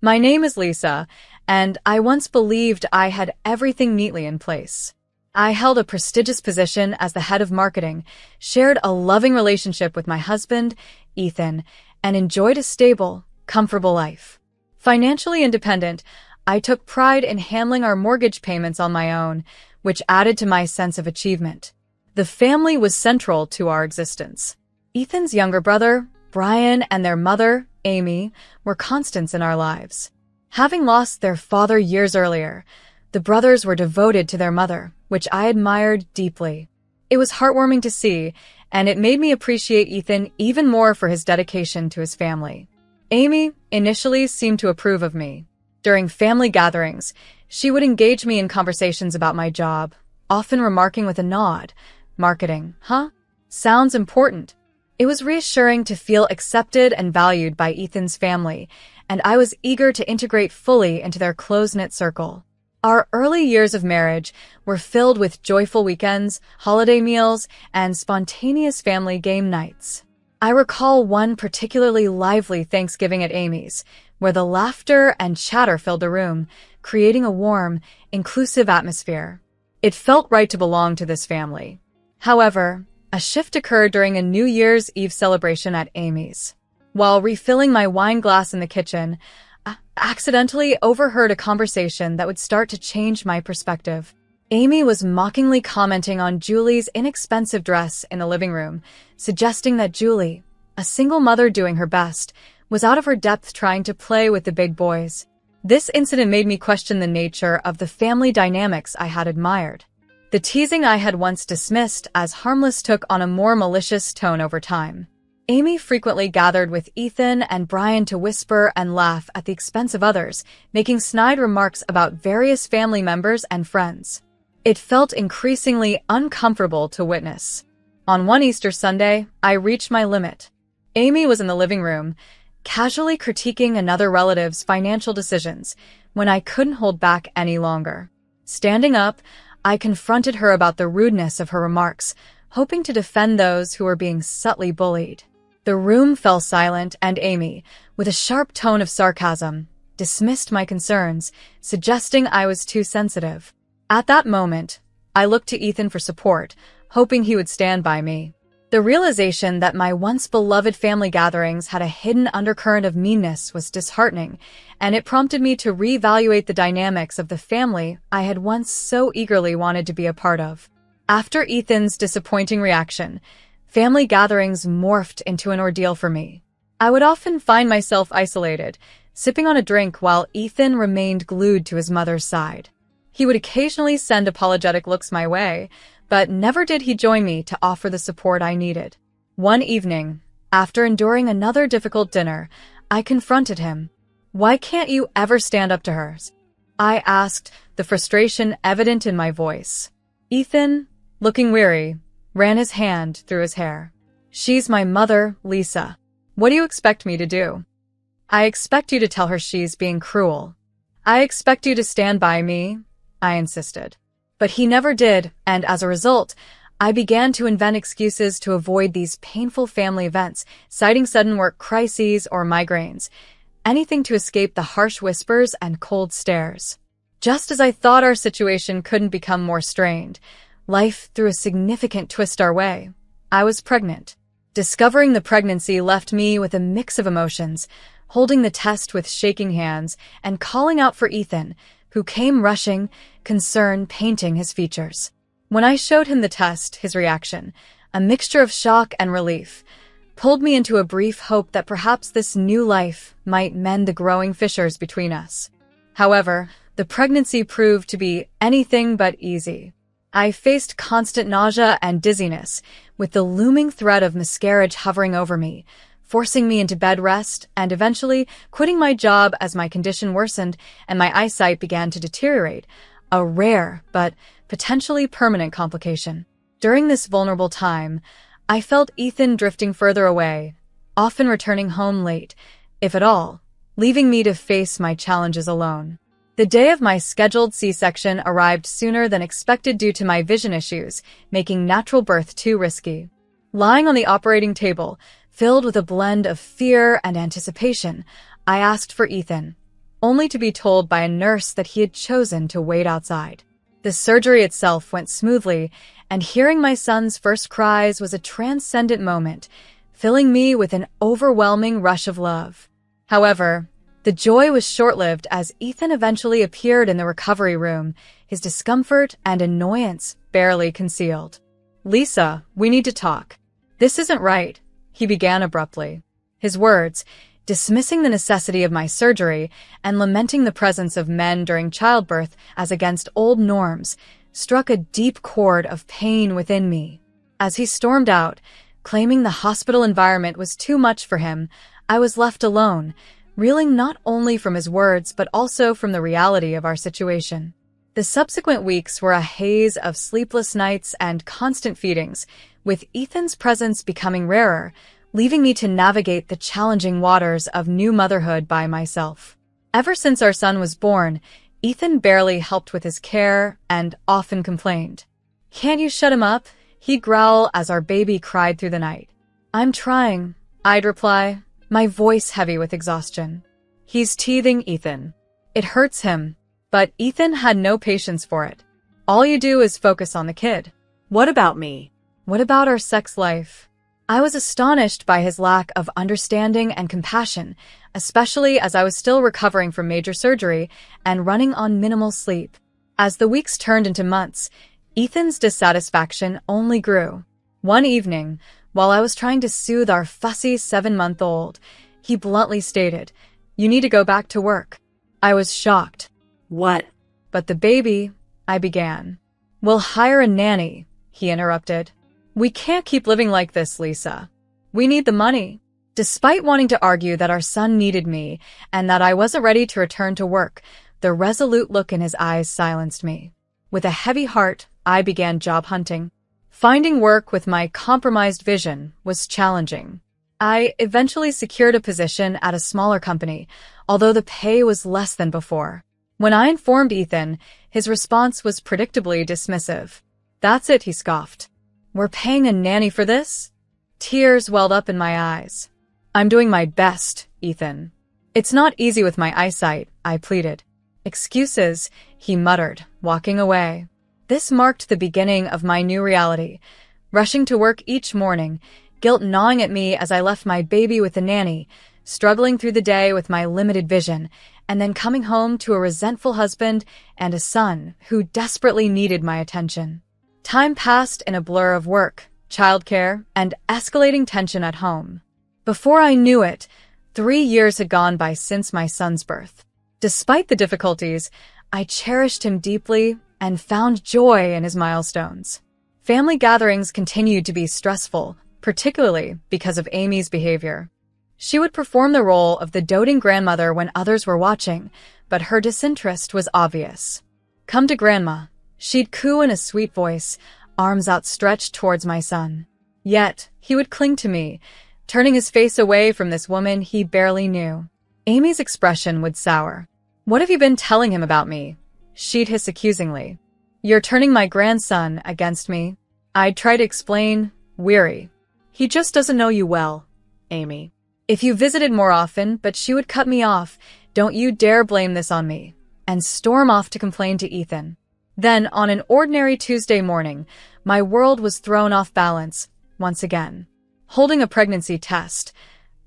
My name is Lisa, and I once believed I had everything neatly in place. I held a prestigious position as the head of marketing, shared a loving relationship with my husband, Ethan, and enjoyed a stable, comfortable life. Financially independent, I took pride in handling our mortgage payments on my own, which added to my sense of achievement. The family was central to our existence. Ethan's younger brother, Brian, and their mother, Amy, were constants in our lives. Having lost their father years earlier, the brothers were devoted to their mother, which I admired deeply. It was heartwarming to see, and it made me appreciate Ethan even more for his dedication to his family. Amy initially seemed to approve of me. During family gatherings, she would engage me in conversations about my job, often remarking with a nod, "Marketing, huh? Sounds important." It was reassuring to feel accepted and valued by Ethan's family, and I was eager to integrate fully into their close-knit circle. Our early years of marriage were filled with joyful weekends, holiday meals, and spontaneous family game nights. I recall one particularly lively Thanksgiving at Amy's, where the laughter and chatter filled the room, creating a warm, inclusive atmosphere. It felt right to belong to this family. However, a shift occurred during a New Year's Eve celebration at Amy's. While refilling my wine glass in the kitchen, I accidentally overheard a conversation that would start to change my perspective. Amy was mockingly commenting on Julie's inexpensive dress in the living room, suggesting that Julie, a single mother doing her best, was out of her depth trying to play with the big boys. This incident made me question the nature of the family dynamics I had admired. The teasing I had once dismissed as harmless took on a more malicious tone over time. Amy frequently gathered with Ethan and Brian to whisper and laugh at the expense of others, making snide remarks about various family members and friends. It felt increasingly uncomfortable to witness. On one Easter Sunday, I reached my limit. Amy was in the living room, casually critiquing another relative's financial decisions, when I couldn't hold back any longer. Standing up, I confronted her about the rudeness of her remarks, hoping to defend those who were being subtly bullied. The room fell silent, and Amy, with a sharp tone of sarcasm, dismissed my concerns, suggesting I was too sensitive. At that moment, I looked to Ethan for support, hoping he would stand by me. The realization that my once beloved family gatherings had a hidden undercurrent of meanness was disheartening, and it prompted me to reevaluate the dynamics of the family I had once so eagerly wanted to be a part of. After Ethan's disappointing reaction, family gatherings morphed into an ordeal for me. I would often find myself isolated, sipping on a drink while Ethan remained glued to his mother's side. He would occasionally send apologetic looks my way, but never did he join me to offer the support I needed. One evening, after enduring another difficult dinner, I confronted him. "Why can't you ever stand up to her?" I asked, the frustration evident in my voice. Ethan, looking weary, ran his hand through his hair. "She's my mother, Lisa. What do you expect me to do?" "I expect you to tell her she's being cruel." "I expect you to stand by me," I insisted. But he never did, and as a result, I began to invent excuses to avoid these painful family events, citing sudden work crises or migraines, anything to escape the harsh whispers and cold stares. Just as I thought our situation couldn't become more strained, life threw a significant twist our way. I was pregnant. Discovering the pregnancy left me with a mix of emotions, holding the test with shaking hands and calling out for Ethan, who came rushing, concern painting his features. When I showed him the test, his reaction, a mixture of shock and relief, pulled me into a brief hope that perhaps this new life might mend the growing fissures between us. However, the pregnancy proved to be anything but easy. I faced constant nausea and dizziness, with the looming threat of miscarriage hovering over me, forcing me into bed rest and eventually quitting my job as my condition worsened and my eyesight began to deteriorate, a rare but potentially permanent complication. During this vulnerable time, I felt Ethan drifting further away, often returning home late, if at all, leaving me to face my challenges alone. The day of my scheduled C-section arrived sooner than expected due to my vision issues, making natural birth too risky. Lying on the operating table, filled with a blend of fear and anticipation, I asked for Ethan. only to be told by a nurse that he had chosen to wait outside. The surgery itself went smoothly, and hearing my son's first cries was a transcendent moment, filling me with an overwhelming rush of love. However, the joy was short-lived as Ethan eventually appeared in the recovery room, his discomfort and annoyance barely concealed. "Lisa, we need to talk. This isn't right," he began abruptly. His words, dismissing the necessity of my surgery and lamenting the presence of men during childbirth as against old norms, struck a deep chord of pain within me. As he stormed out, claiming the hospital environment was too much for him, I was left alone, reeling not only from his words but also from the reality of our situation. The subsequent weeks were a haze of sleepless nights and constant feedings, with Ethan's presence becoming rarer, leaving me to navigate the challenging waters of new motherhood by myself. Ever since our son was born, Ethan barely helped with his care and often complained. "Can't you shut him up?" he'd growl as our baby cried through the night. "I'm trying," I'd reply, my voice heavy with exhaustion. "He's teething, Ethan. It hurts him." But Ethan had no patience for it. "All you do is focus on the kid. What about me? What about our sex life?" I was astonished by his lack of understanding and compassion, especially as I was still recovering from major surgery and running on minimal sleep. As the weeks turned into months, Ethan's dissatisfaction only grew. One evening, while I was trying to soothe our fussy 7-month-old, he bluntly stated, "You need to go back to work." I was shocked. "What?" "But the baby," I began. "We'll hire a nanny," he interrupted. "We can't keep living like this, Lisa. We need the money." Despite wanting to argue that our son needed me and that I wasn't ready to return to work, the resolute look in his eyes silenced me. With a heavy heart, I began job hunting. Finding work with my compromised vision was challenging. I eventually secured a position at a smaller company, although the pay was less than before. When I informed Ethan, his response was predictably dismissive. "That's it," he scoffed. "We're paying a nanny for this?" Tears welled up in my eyes. "I'm doing my best, Ethan." "It's not easy with my eyesight," I pleaded. "Excuses," he muttered, walking away. This marked the beginning of my new reality. Rushing to work each morning, guilt gnawing at me as I left my baby with the nanny, struggling through the day with my limited vision, and then coming home to a resentful husband and a son who desperately needed my attention. Time passed in a blur of work, childcare, and escalating tension at home. Before I knew it, 3 years had gone by since my son's birth. Despite the difficulties, I cherished him deeply and found joy in his milestones. Family gatherings continued to be stressful, particularly because of Amy's behavior. She would perform the role of the doting grandmother when others were watching, but her disinterest was obvious. "Come to Grandma," she'd coo in a sweet voice, arms outstretched towards my son. Yet, he would cling to me, turning his face away from this woman he barely knew. Amy's expression would sour. "What have you been telling him about me?" she'd hiss accusingly. "You're turning my grandson against me." I'd try to explain, weary. "He just doesn't know you well, Amy. If you visited more often," but she would cut me off. "Don't you dare blame this on me," and storm off to complain to Ethan. Then, on an ordinary Tuesday morning, my world was thrown off balance, once again. Holding a pregnancy test,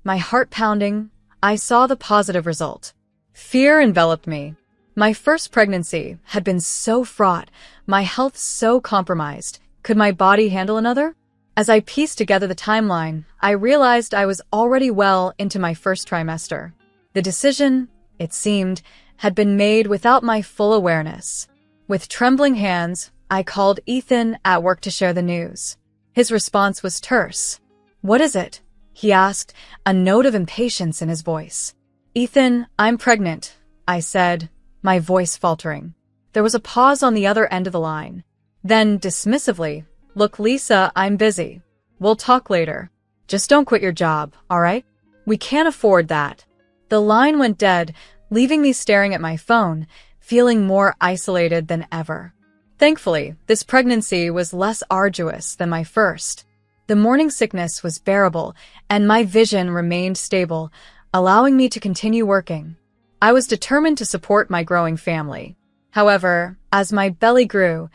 my heart pounding, I saw the positive result. Fear enveloped me. My first pregnancy had been so fraught, my health so compromised. Could my body handle another? As I pieced together the timeline, I realized I was already well into my first trimester. The decision, it seemed, had been made without my full awareness. With trembling hands, I called Ethan at work to share the news. His response was terse. "What is it?" he asked, a note of impatience in his voice. "Ethan, I'm pregnant," I said, my voice faltering. There was a pause on the other end of the line. Then, dismissively, "Look, Lisa, I'm busy. We'll talk later. Just don't quit your job, all right? We can't afford that." The line went dead, leaving me staring at my phone, feeling more isolated than ever. Thankfully, this pregnancy was less arduous than my first. The morning sickness was bearable, and my vision remained stable, allowing me to continue working. I was determined to support my growing family. However, as my belly grew,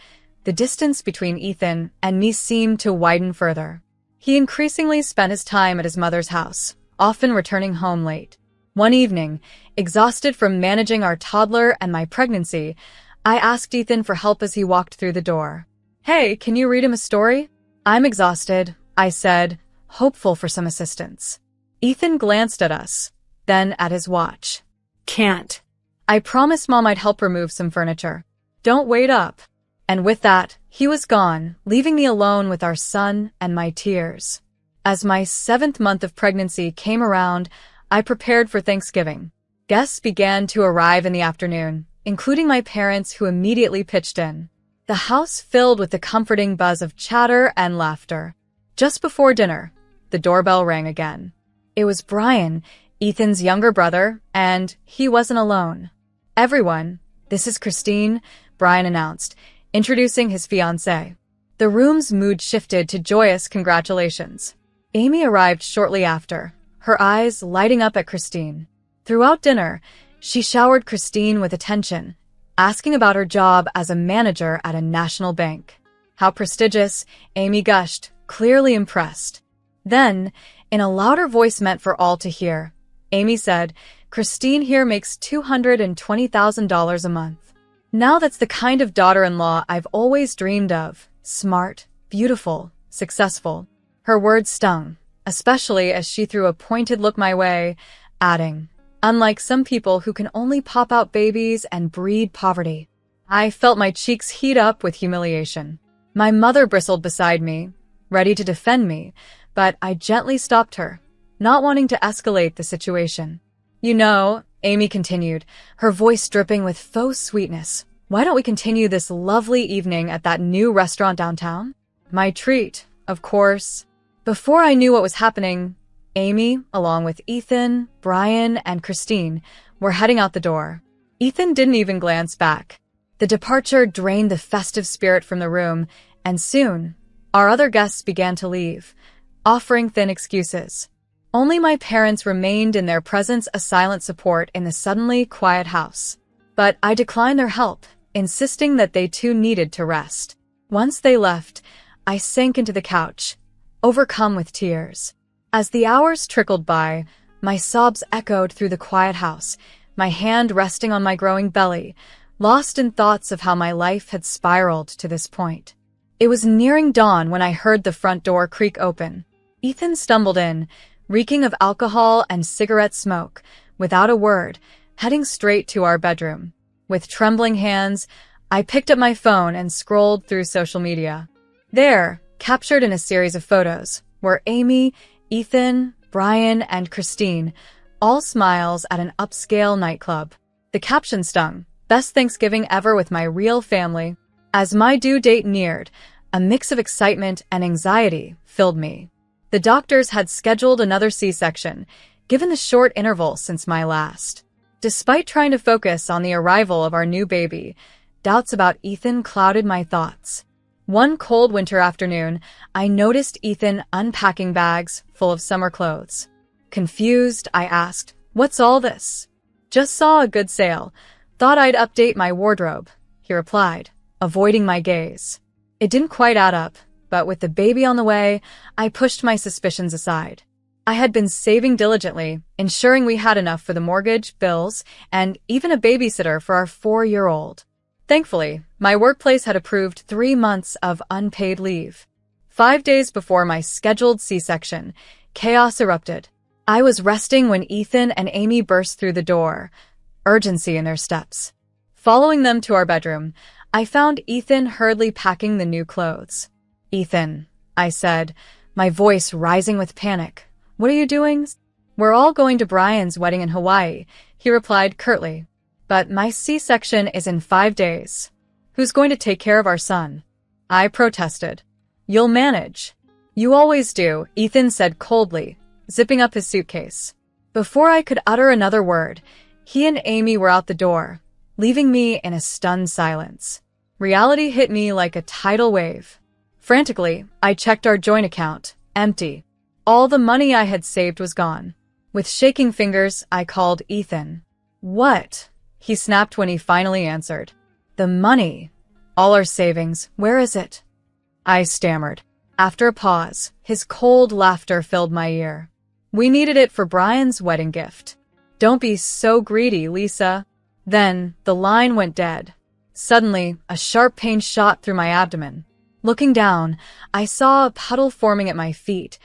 the distance between Ethan and me seemed to widen further. He increasingly spent his time at his mother's house, often returning home late. One evening, exhausted from managing our toddler and my pregnancy, I asked Ethan for help as he walked through the door. "Hey, can you read him a story?" "I'm exhausted," I said, hopeful for some assistance. Ethan glanced at us, then at his watch. "Can't." I promised Mom I'd help remove some furniture. "Don't wait up." And with that, he was gone, leaving me alone with our son and my tears. As my 7th month of pregnancy came around, I prepared for Thanksgiving. Guests began to arrive in the afternoon, including my parents who immediately pitched in. The house filled with the comforting buzz of chatter and laughter. Just before dinner, the doorbell rang again. It was Brian, Ethan's younger brother, and he wasn't alone. "Everyone, this is Christine," Brian announced, introducing his fiancée. The room's mood shifted to joyous congratulations. Amy arrived shortly after, her eyes lighting up at Christine. Throughout dinner, she showered Christine with attention, asking about her job as a manager at a national bank. "How prestigious," Amy gushed, clearly impressed. Then, in a louder voice meant for all to hear, Amy said, "Christine here makes $220,000 a month. Now that's the kind of daughter-in-law I've always dreamed of. Smart, beautiful, successful." Her words stung, especially as she threw a pointed look my way, adding, "Unlike some people who can only pop out babies and breed poverty." I felt my cheeks heat up with humiliation. My mother bristled beside me, ready to defend me, but I gently stopped her, not wanting to escalate the situation. "You know," Amy continued, her voice dripping with faux sweetness, "why don't we continue this lovely evening at that new restaurant downtown?" My treat, of course. Before I knew what was happening, Amy, along with Ethan, Brian, and Christine, were heading out the door. Ethan didn't even glance back. The departure drained the festive spirit from the room, and soon, our other guests began to leave, offering thin excuses. Only my parents remained in their presence a silent support in the suddenly quiet house. But I declined their help, insisting that they too needed to rest. Once they left, I sank into the couch, overcome with tears. As the hours trickled by, my sobs echoed through the quiet house, my hand resting on my growing belly, lost in thoughts of how my life had spiraled to this point. It was nearing dawn when I heard the front door creak open. Ethan stumbled in, reeking of alcohol and cigarette smoke, without a word, heading straight to our bedroom. With trembling hands, I picked up my phone and scrolled through social media. There, captured in a series of photos, were Amy, Ethan, Brian, and Christine, all smiles at an upscale nightclub. The caption stung, "Best Thanksgiving ever with my real family." As my due date neared, a mix of excitement and anxiety filled me. The doctors had scheduled another C-section, given the short interval since my last. Despite trying to focus on the arrival of our new baby, doubts about Ethan clouded my thoughts. One cold winter afternoon, I noticed Ethan unpacking bags full of summer clothes. Confused, I asked, "What's all this?" "Just saw a good sale. Thought I'd update my wardrobe," he replied, avoiding my gaze. It didn't quite add up, but with the baby on the way, I pushed my suspicions aside. I had been saving diligently, ensuring we had enough for the mortgage, bills, and even a babysitter for our 4-year-old. Thankfully, my workplace had approved 3 months of unpaid leave. 5 days before my scheduled C-section, chaos erupted. I was resting when Ethan and Amy burst through the door, urgency in their steps. Following them to our bedroom, I found Ethan hurriedly packing the new clothes. "Ethan," I said, my voice rising with panic, "what are you doing?" "We're all going to Brian's wedding in Hawaii," he replied curtly. "But my C-section is in 5 days. Who's going to take care of our son?" I protested. "You'll manage." "You always do," Ethan said coldly, zipping up his suitcase. Before I could utter another word, he and Amy were out the door, leaving me in a stunned silence. Reality hit me like a tidal wave. Frantically, I checked our joint account, empty. All the money I had saved was gone. With shaking fingers, I called Ethan. What? He snapped when he finally answered. The money. All our savings. Where is it? I stammered. After a pause, his cold laughter filled my ear. We needed it for Brian's wedding gift. Don't be so greedy, Lisa. Then, the line went dead. Suddenly, a sharp pain shot through my abdomen. Looking down, I saw a puddle forming at my feet.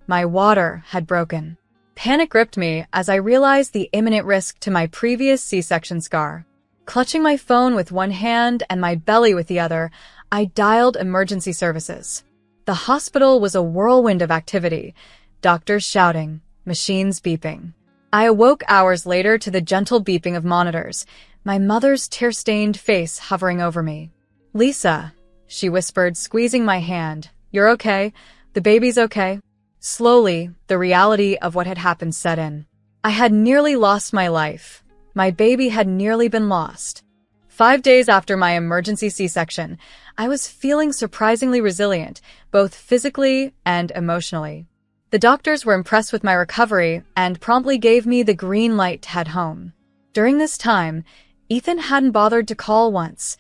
My water had broken. Panic gripped me as I realized the imminent risk to my previous C-section scar. Clutching my phone with one hand and my belly with the other, I dialed emergency services. The hospital was a whirlwind of activity, doctors shouting, machines beeping. I awoke hours later to the gentle beeping of monitors, my mother's tear-stained face hovering over me. Lisa, she whispered, squeezing my hand. You're okay? The baby's okay? Slowly, the reality of what had happened set in. I had nearly lost my life. My baby had nearly been lost. 5 days after my emergency C-section, I was feeling surprisingly resilient, both physically and emotionally. The doctors were impressed with my recovery and promptly gave me the green light to head home. During this time, Ethan hadn't bothered to call once,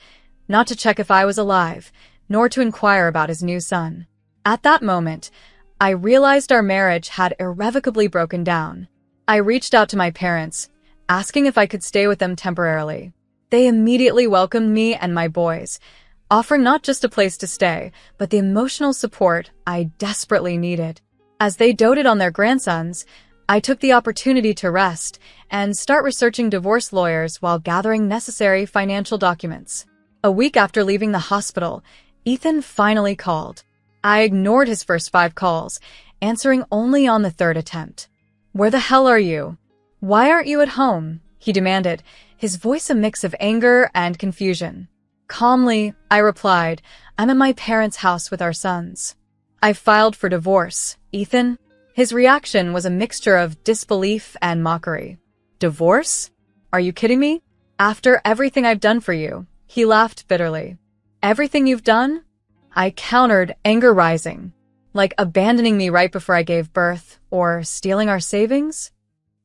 not to check if I was alive, nor to inquire about his new son. At that moment, I realized our marriage had irrevocably broken down. I reached out to my parents, asking if I could stay with them temporarily. They immediately welcomed me and my boys, offering not just a place to stay, but the emotional support I desperately needed. As they doted on their grandsons, I took the opportunity to rest and start researching divorce lawyers while gathering necessary financial documents. A week after leaving the hospital, Ethan finally called. I ignored his first 5 calls, answering only on the 3rd attempt. Where the hell are you? Why aren't you at home? He demanded, his voice a mix of anger and confusion. Calmly, I replied, I'm at my parents' house with our sons. I filed for divorce, Ethan. His reaction was a mixture of disbelief and mockery. Divorce? Are you kidding me? After everything I've done for you, he laughed bitterly. Everything you've done? I countered, anger rising. Like abandoning me right before I gave birth, or stealing our savings?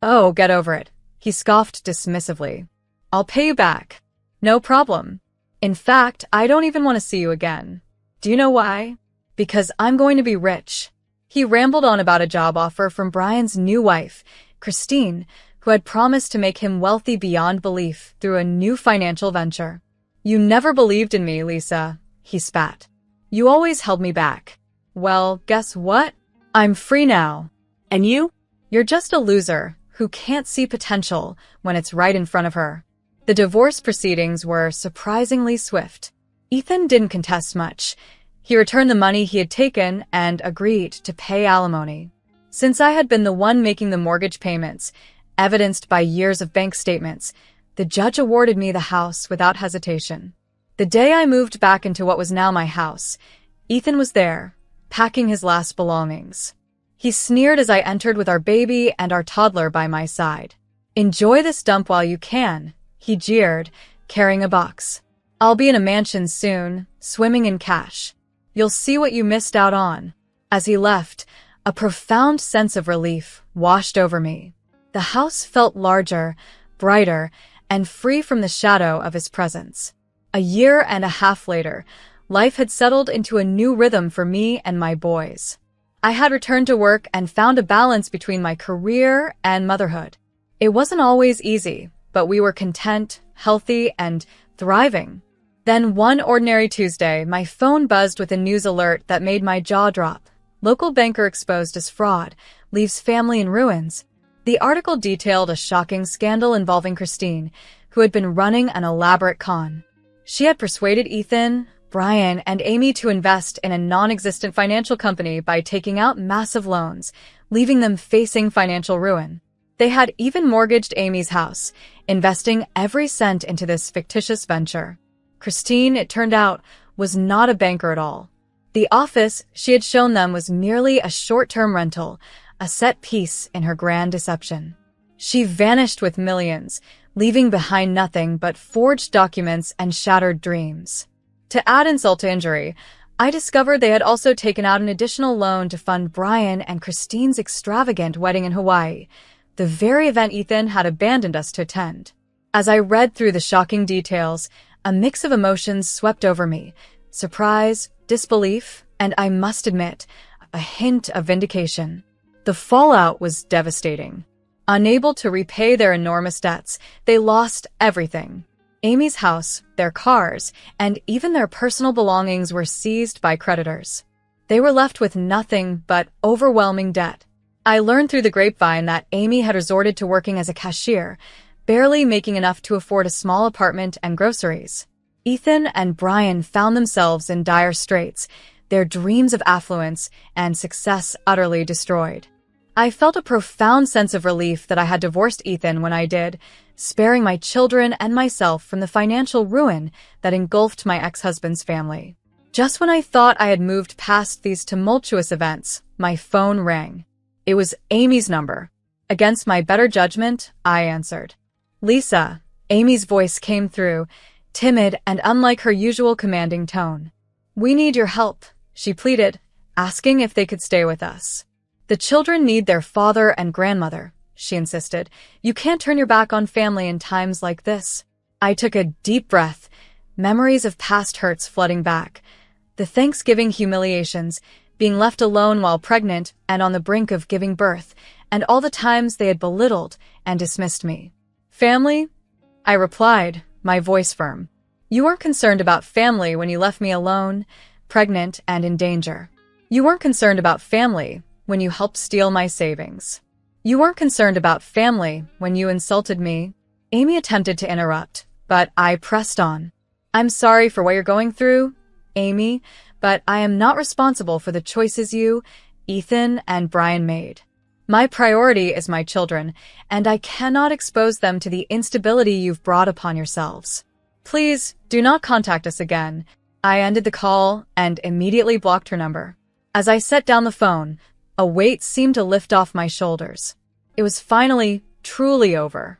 Oh, get over it. He scoffed dismissively. I'll pay you back. No problem. In fact, I don't even want to see you again. Do you know why? Because I'm going to be rich. He rambled on about a job offer from Brian's new wife, Christine, who had promised to make him wealthy beyond belief through a new financial venture. You never believed in me, Lisa, he spat. You always held me back. Well, guess what? I'm free now. And you? You're just a loser who can't see potential when it's right in front of her. The divorce proceedings were surprisingly swift. Ethan didn't contest much. He returned the money he had taken and agreed to pay alimony. Since I had been the one making the mortgage payments, evidenced by years of bank statements, the judge awarded me the house without hesitation. The day I moved back into what was now my house, Ethan was there, packing his last belongings. He sneered as I entered with our baby and our toddler by my side. Enjoy this dump while you can, he jeered, carrying a box. I'll be in a mansion soon, swimming in cash. You'll see what you missed out on. As he left, a profound sense of relief washed over me. The house felt larger, brighter, and free from the shadow of his presence. A year and a half later, life had settled into a new rhythm for me and my boys. I had returned to work and found a balance between my career and motherhood. It wasn't always easy, but we were content, healthy, and thriving. Then one ordinary Tuesday, my phone buzzed with a news alert that made my jaw drop. Local banker exposed as fraud, leaves family in ruins. The article detailed a shocking scandal involving Christine, who had been running an elaborate con. She had persuaded Ethan, Brian, and Amy to invest in a non-existent financial company by taking out massive loans, leaving them facing financial ruin. They had even mortgaged Amy's house, investing every cent into this fictitious venture. Christine, it turned out, was not a banker at all. The office she had shown them was merely a short-term rental, a set piece in her grand deception. She vanished with millions, leaving behind nothing but forged documents and shattered dreams. To add insult to injury, I discovered they had also taken out an additional loan to fund Brian and Christine's extravagant wedding in Hawaii, the very event Ethan had abandoned us to attend. As I read through the shocking details, a mix of emotions swept over me: surprise, disbelief, and I must admit, a hint of vindication. The fallout was devastating. Unable to repay their enormous debts, they lost everything. Amy's house, their cars, and even their personal belongings were seized by creditors. They were left with nothing but overwhelming debt. I learned through the grapevine that Amy had resorted to working as a cashier, barely making enough to afford a small apartment and groceries. Ethan and Brian found themselves in dire straits, their dreams of affluence and success utterly destroyed. I felt a profound sense of relief that I had divorced Ethan when I did, sparing my children and myself from the financial ruin that engulfed my ex-husband's family. Just when I thought I had moved past these tumultuous events, my phone rang. It was Amy's number. Against my better judgment, I answered. "Lisa," Amy's voice came through, timid and unlike her usual commanding tone. "We need your help," she pleaded, asking if they could stay with us. "The children need their father and grandmother," she insisted. "You can't turn your back on family in times like this." I took a deep breath, memories of past hurts flooding back. The Thanksgiving humiliations, being left alone while pregnant and on the brink of giving birth, and all the times they had belittled and dismissed me. "Family?" I replied, my voice firm. "You weren't concerned about family when you left me alone, pregnant and in danger. You weren't concerned about family when you helped steal my savings. You weren't concerned about family when you insulted me." Amy attempted to interrupt, but I pressed on. "I'm sorry for what you're going through, Amy, but I am not responsible for the choices you, Ethan, and Brian made. My priority is my children, and I cannot expose them to the instability you've brought upon yourselves. Please do not contact us again." I ended the call and immediately blocked her number. As I set down the phone, a weight seemed to lift off my shoulders. It was finally truly over.